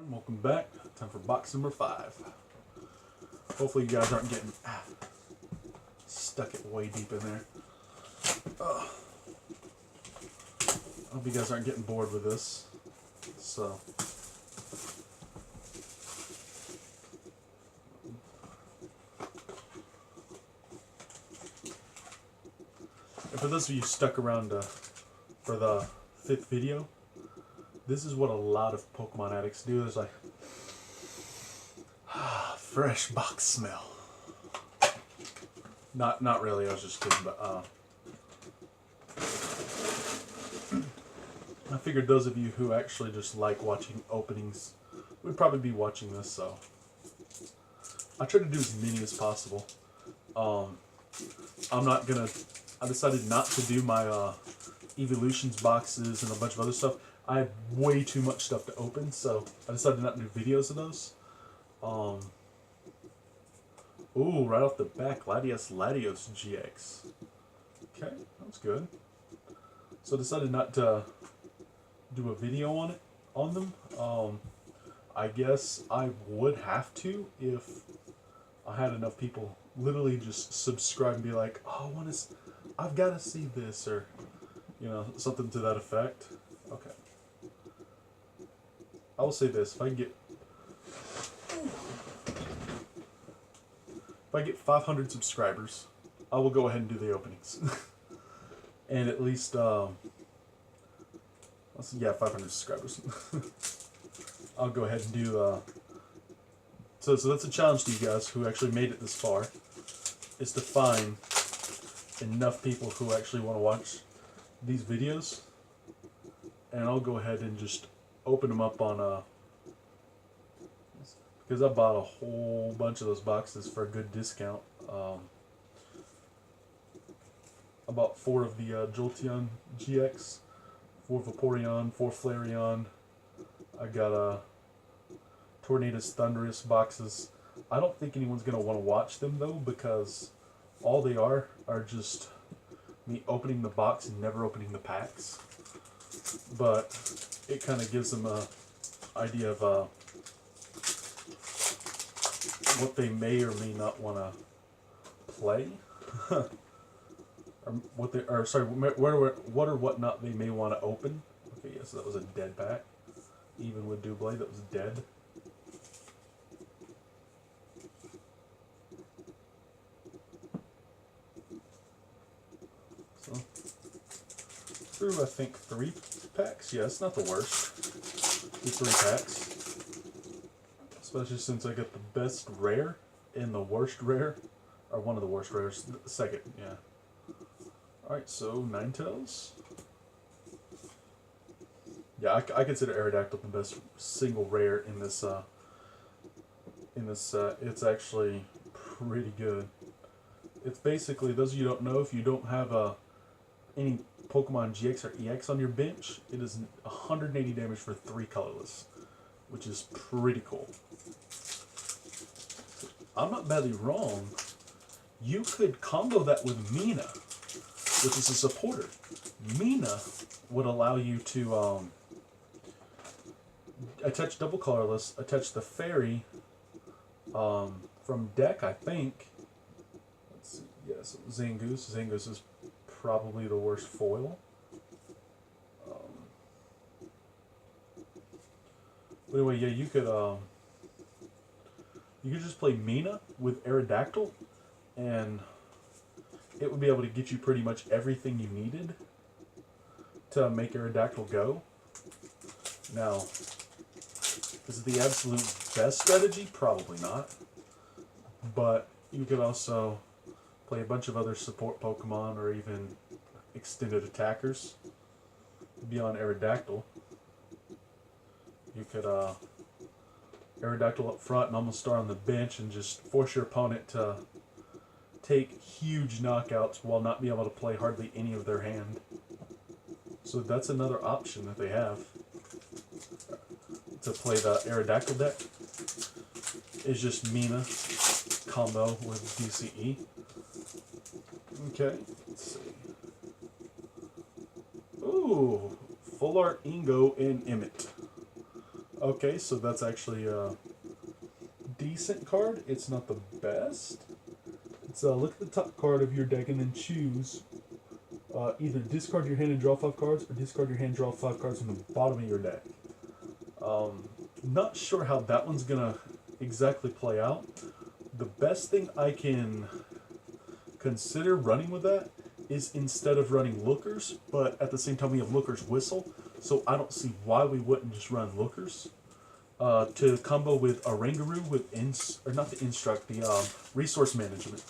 Welcome back. Time for box number 5. Hopefully you guys aren't getting stuck it way deep in there. I hope you guys aren't getting bored with this. So, and for those of you stuck around for the 5th video, this is what a lot of Pokemon addicts do. There's like, fresh box smell. Not really, I was just kidding, but I figured those of you who actually just like watching openings would probably be watching this, so I try to do as many as possible. I decided not to do my Evolutions boxes and a bunch of other stuff. I have way too much stuff to open, so I decided not to do videos of those. Ooh, right off the bat, Latios GX. Okay, that's good. So I decided not to do a video on them. I guess I would have to if I had enough people literally just subscribe and be like, oh, I've got to see this, or something to that effect. Okay. I will say this: if I get 500 subscribers, I will go ahead and do the openings. And at least, 500 subscribers. I'll go ahead and do, so that's a challenge to you guys who actually made it this far, is to find enough people who actually want to watch these videos. And I'll go ahead and just open them up on, because I bought a whole bunch of those boxes for a good discount. I bought 4 of the Jolteon GX, 4 Vaporeon, 4 Flareon. I got Tornadus Thundurus boxes. I don't think anyone's going to want to watch them though, because all they are just me opening the box and never opening the packs. But it kind of gives them a idea of what they may or may not want to play, or what or what not they may want to open. Okay, yes, that was a dead pack. Even with Doublé, that was dead. So through I think 3 packs. Yeah, it's not the worst. Do 3 packs. Especially since I got the best rare and the worst rare, or one of the worst rares, the second, yeah. Alright, so Ninetales. Yeah, I consider Aerodactyl the best single rare in this it's actually pretty good. It's basically, those of you who don't know, if you don't have any Pokemon GX or EX on your bench, it is 180 damage for 3 colorless, which is pretty cool. I'm not badly wrong. You could combo that with Mina, which is a supporter. Mina would allow you to attach double colorless, attach the fairy from deck, I think. Let's see. Yes, Zangoose. Zangoose is probably the worst foil. But anyway, yeah, you could just play Mina with Aerodactyl, and it would be able to get you pretty much everything you needed to make Aerodactyl go. Now, is it the absolute best strategy? Probably not. But you could also play a bunch of other support Pokemon or even extended attackers beyond Aerodactyl. You could Aerodactyl up front and almost start on the bench and just force your opponent to take huge knockouts while not being able to play hardly any of their hand. So that's another option that they have to play the Aerodactyl deck. Is just Mina combo with DCE. Okay, let's see. Ooh, Full Art Ingo and Emmett. Okay, so that's actually a decent card. It's not the best. It's look at the top card of your deck and then choose either discard your hand and draw 5 cards, or discard your hand, draw 5 cards from the bottom of your deck. Not sure how that one's gonna exactly play out. The best thing I can consider running with that is instead of running Lookers, but at the same time we have Looker's Whistle, so I don't see why we wouldn't just run Lookers. To combo with Oranguru with not the Instruct, the Resource Management.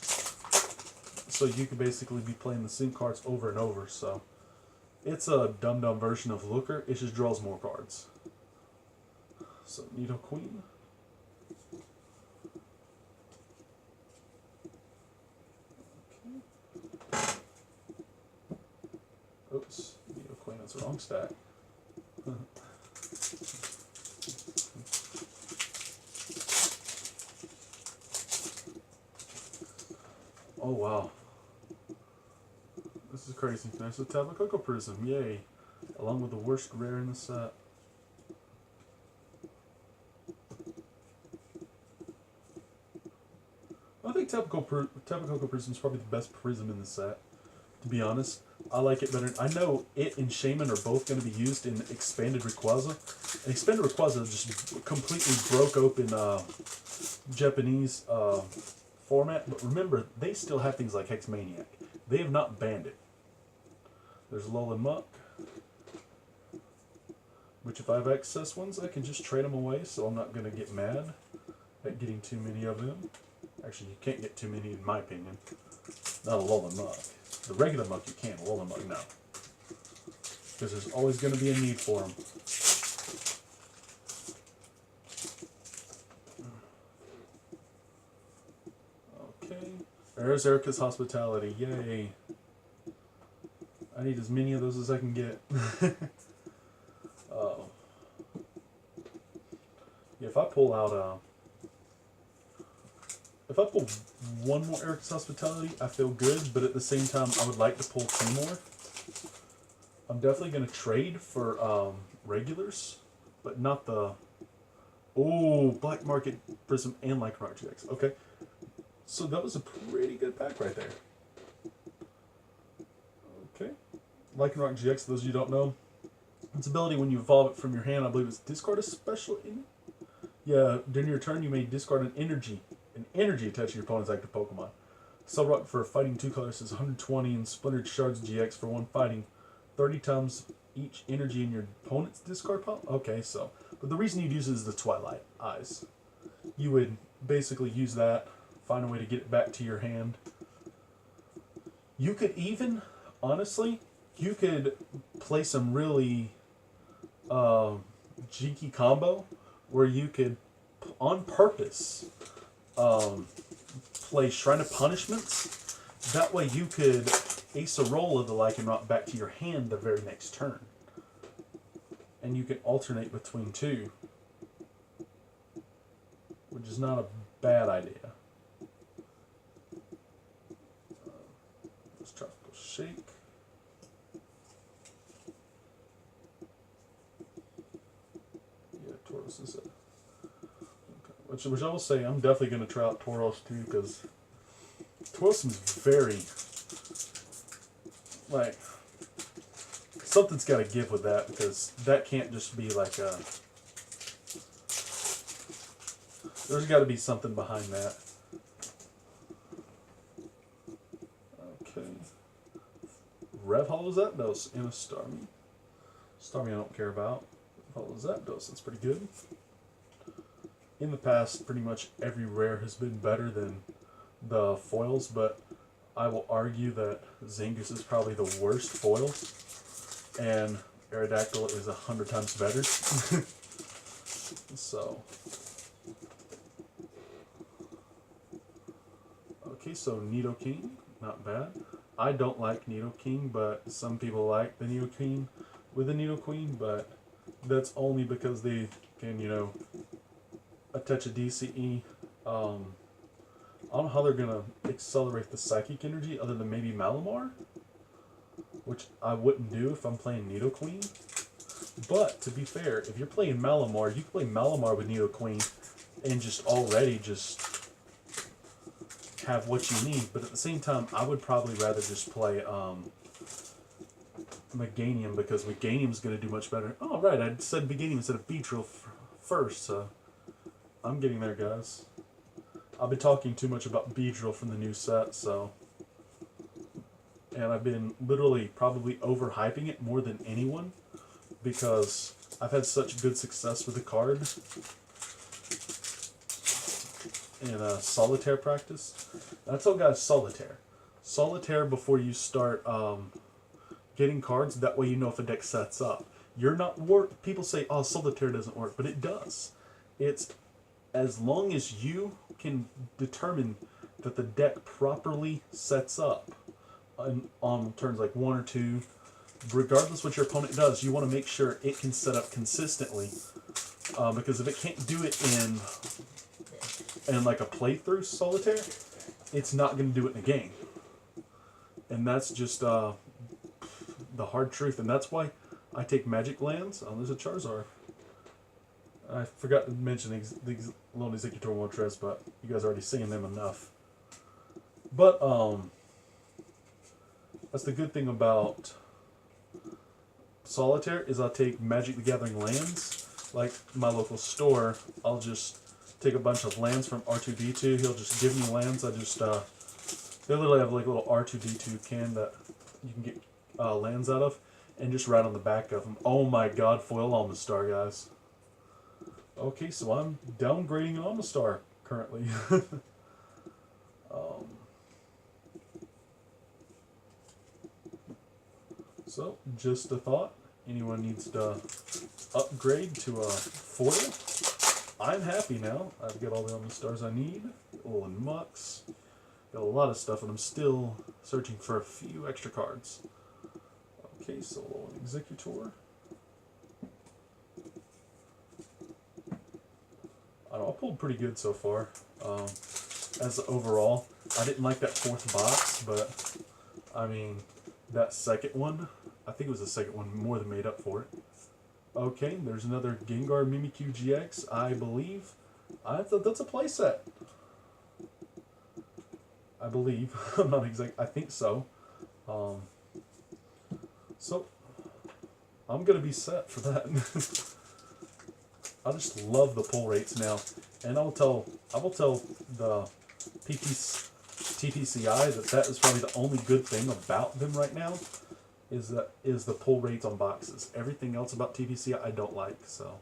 So you could basically be playing the same cards over and over, so it's a dumb version of Looker, it just draws more cards. So Nidoqueen. Okay. Oops, Nidoqueen, that's the wrong stack. Oh wow. This is crazy. There's a Tapu Koko Prism, yay. Along with the worst rare in the set. I think Tapu Koko Prism is probably the best Prism in the set, to be honest. I like it better. I know it and Shaman are both going to be used in Expanded Rayquaza. And Expanded Rayquaza just completely broke open Japanese format, but remember, they still have things like Hexmaniac. They have not banned it. There's Alolan Muck, which if I have excess ones, I can just trade them away, so I'm not going to get mad at getting too many of them. Actually, you can't get too many in my opinion. Not Alolan Muck. The regular Muck you can, Alolan Muck no. Because there's always going to be a need for them. Okay. There's Erica's Hospitality. Yay. I need as many of those as I can get. Yeah, if I pull out if I pull one more Erica's Hospitality, I feel good, but at the same time, I would like to pull 2 more. I'm definitely going to trade for regulars, but not the... Oh, Black Market Prism and Lycanroc GX. Okay, so that was a pretty good pack right there. Okay, Lycanroc GX, those of you who don't know, its ability when you evolve it from your hand, I believe it's discard a special... Yeah, during your turn, you may discard an energy attached to your opponent's active Pokemon. Cellrock for fighting 2 colors is 120, and Splintered Shards GX for 1 fighting 30 times each energy in your opponent's discard pile. Okay, so, but the reason you'd use it is the Twilight Eyes. You would basically use that, find a way to get it back to your hand. You could even, honestly, you could play some really jinky combo where you could, on purpose, play Shrine of Punishments. That way you could ace a roll of the Lycanroc back to your hand the very next turn. And you can alternate between 2. Which is not a bad idea. Let's Tropical Shake. Yeah, Tauros is a... Which I will say, I'm definitely going to try out Tauros too, because Tauros is very, like, something's got to give with that, because that can't just be like a, there's got to be something behind that. Okay. Revhollow Zapdos in a Starmie. Starmie I don't care about. Revhollow Zapdos, that's pretty good. In the past, pretty much every rare has been better than the foils, but I will argue that Zangoose is probably the worst foil, and Aerodactyl is 100 times better. So, okay, so Nidoking, not bad. I don't like Nidoking, but some people like the Nidoking with the Nidoqueen, but that's only because they can, you know, attach a DCE. I don't know how they're going to accelerate the Psychic Energy other than maybe Malamar, which I wouldn't do if I'm playing Nidoqueen. But to be fair, if you're playing Malamar, you can play Malamar with Nidoqueen and just already just have what you need. But at the same time, I would probably rather just play Meganium, because Meganium's going to do much better. Oh, right, I said Meganium instead of Beedrill first, so I'm getting there, guys. I've been talking too much about Beedrill from the new set, so... And I've been literally probably overhyping it more than anyone, because I've had such good success with the card in solitaire practice. And I tell guys solitaire. Solitaire before you start getting cards, that way you know if a deck sets up. You're not people say, oh, solitaire doesn't work, but it does. It's as long as you can determine that the deck properly sets up on turns like 1 or 2, regardless what your opponent does, you want to make sure it can set up consistently. Because if it can't do it in like a playthrough solitaire, it's not going to do it in a game. And that's just the hard truth. And that's why I take Magic Lands. Oh, there's a Charizard. I forgot to mention the Lone Executor Moltres, but you guys are already seeing them enough. But that's the good thing about solitaire, is I'll take Magic the Gathering lands. Like my local store, I'll just take a bunch of lands from R2D2. He'll just give me lands. I just they literally have like a little R2D2 can that you can get lands out of, and just write on the back of them. Oh my God, foil Almastar, guys. Okay, so I'm downgrading an Almastar currently. So, just a thought. Anyone needs to upgrade to a foil? I'm happy now. I've got all the Almastars I need. Olin Mux. Got a lot of stuff, and I'm still searching for a few extra cards. Okay, so Olin Executor. I don't know, I pulled pretty good so far. As overall, I didn't like that 4th box, but I mean, that second one, I think it was the second one, more than made up for it. Okay, there's another Gengar Mimikyu GX, I believe. I thought that's a playset. I believe. I'm not exact. I think so. So I'm gonna be set for that. I just love the pull rates now, and I will tell the TPCI that is probably the only good thing about them right now, is the pull rates on boxes. Everything else about TPCI I don't like. So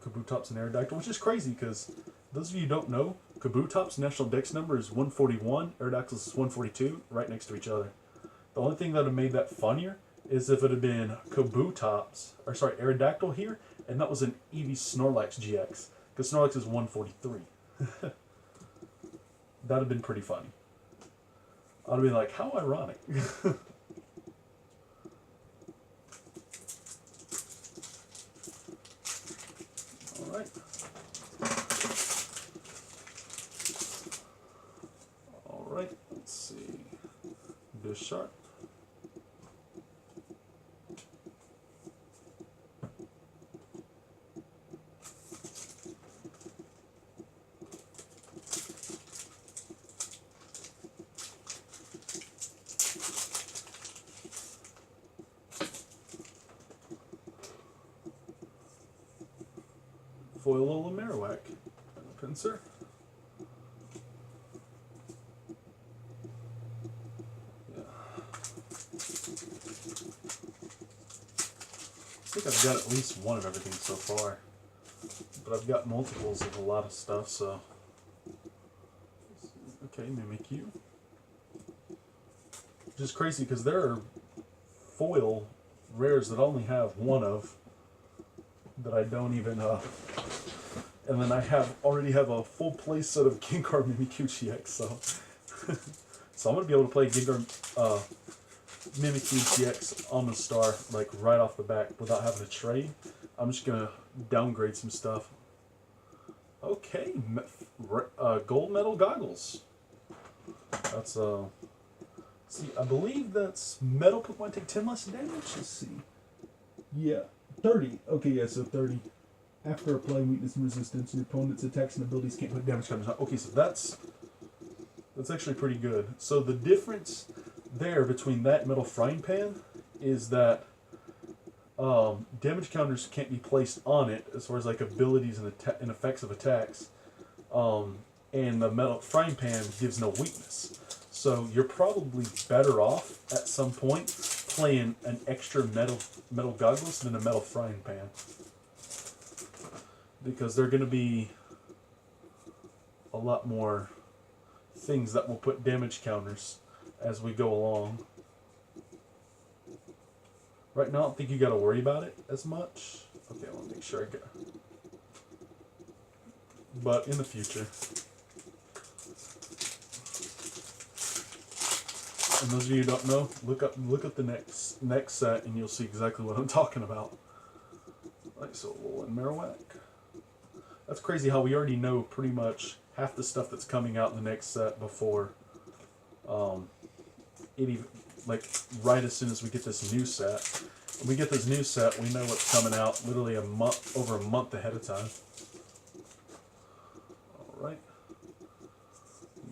Kabutops and Aerodactyl, which is crazy because those of you who don't know, Kabutops' national dex number is 141, Aerodactyl's is 142, right next to each other. The only thing that would have made that funnier is if it had been Aerodactyl here, and that was an Eevee Snorlax GX, because Snorlax is 143. That would have been pretty funny. I'd be like, how ironic. Alright. Alright, let's see. Bisharp. Foil Lola Marowak. Pinsir. Yeah. I think I've got at least one of everything so far. But I've got multiples of a lot of stuff, so. Okay, Mimikyu. Which is crazy because there are foil rares that I only have one of, that I don't even, and then I already have a full play set of Gengar Mimikyu GX, so. So I'm going to be able to play Gengar Mimikyu GX on the star, like right off the bat without having to trade. I'm just going to downgrade some stuff. Okay, gold medal goggles. That's See, I believe that's metal Pokemon take 10 less damage. Let's see. Yeah, 30. Okay, yeah, so 30. After applying weakness and resistance, your opponent's attacks and abilities can't put damage counters on. Okay, so that's actually pretty good. So the difference there between that and Metal Frying Pan is that damage counters can't be placed on it as far as like abilities and effects of attacks. And the Metal Frying Pan gives no weakness. So you're probably better off at some point playing an extra metal goggles than a Metal Frying Pan. Because they're going to be a lot more things that will put damage counters as we go along. Right now, I don't think you got to worry about it as much. Okay, I want to make sure I get. But in the future. And those of you who don't know, look up the next set, and you'll see exactly what I'm talking about. Right, so Alolan Marowak. That's crazy how we already know pretty much half the stuff that's coming out in the next set before it even, like, right as soon as we get this new set. When we get this new set, we know what's coming out literally over a month ahead of time. Alright.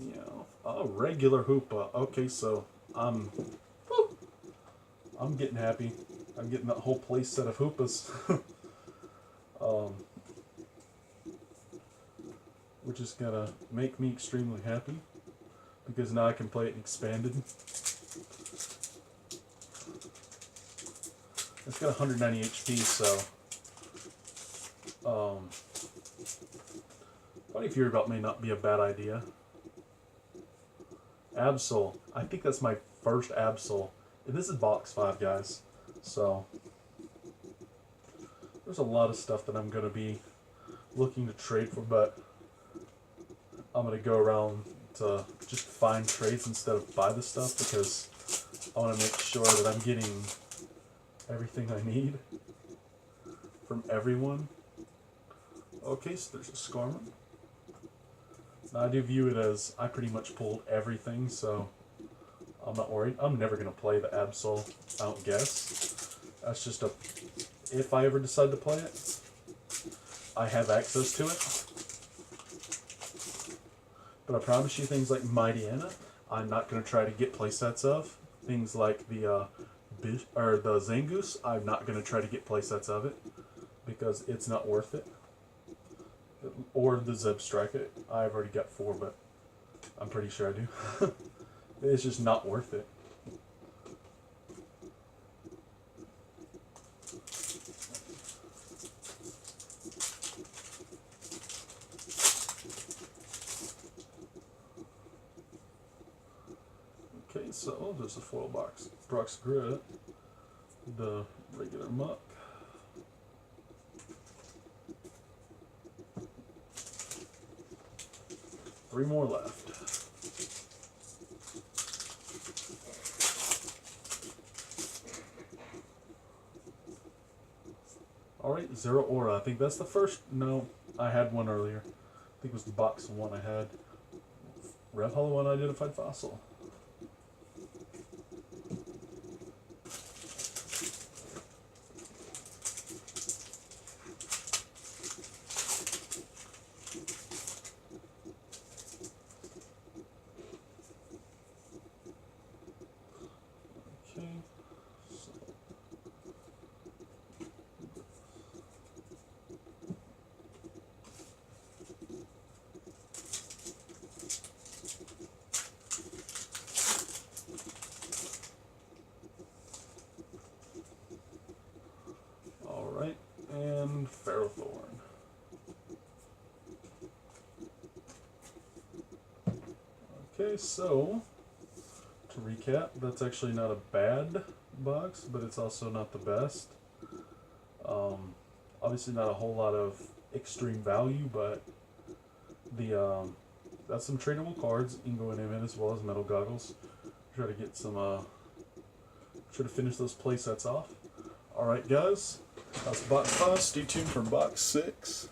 Yeah. Oh, regular Hoopa. Okay, so I'm getting happy. I'm getting that whole place set of Hoopas. Which is gonna make me extremely happy because now I can play it expanded. It's got 190 HP, so Body Fury Belt may not be a bad idea. Absol. I think that's my first Absol. And this is box 5, guys. So there's a lot of stuff that I'm going to be looking to trade for, but I'm going to go around to just find trades instead of buy the stuff because I want to make sure that I'm getting everything I need from everyone. Okay, so there's a Skarmory. Now I do view it as I pretty much pulled everything, so I'm not worried. I'm never going to play the Absol, I don't guess. That's just a... If I ever decide to play it, I have access to it. But I promise you things like Mightyena, I'm not going to try to get playsets of. Things like the Zangoose, I'm not going to try to get playsets of it because it's not worth it. Or the Zebstrika, I've already got 4, but I'm pretty sure I do. It's just not worth it. Okay, so there's a foil box. Brock's Grit, the regular Muck. Three more left. Alright, Zeraora. I think that's the first. No, I had one earlier. I think it was the box 1 I had. Rev Hollow Unidentified Fossil. Alright, and Ferrothorn. Okay, so to recap, that's actually not a bad box, but it's also not the best. Obviously not a whole lot of extreme value, but the that's some tradable cards, Ingo and Amen, as well as Metal Goggles. Try to get some try to finish those play sets off. Alright guys, that's box 5. Stay tuned for box 6.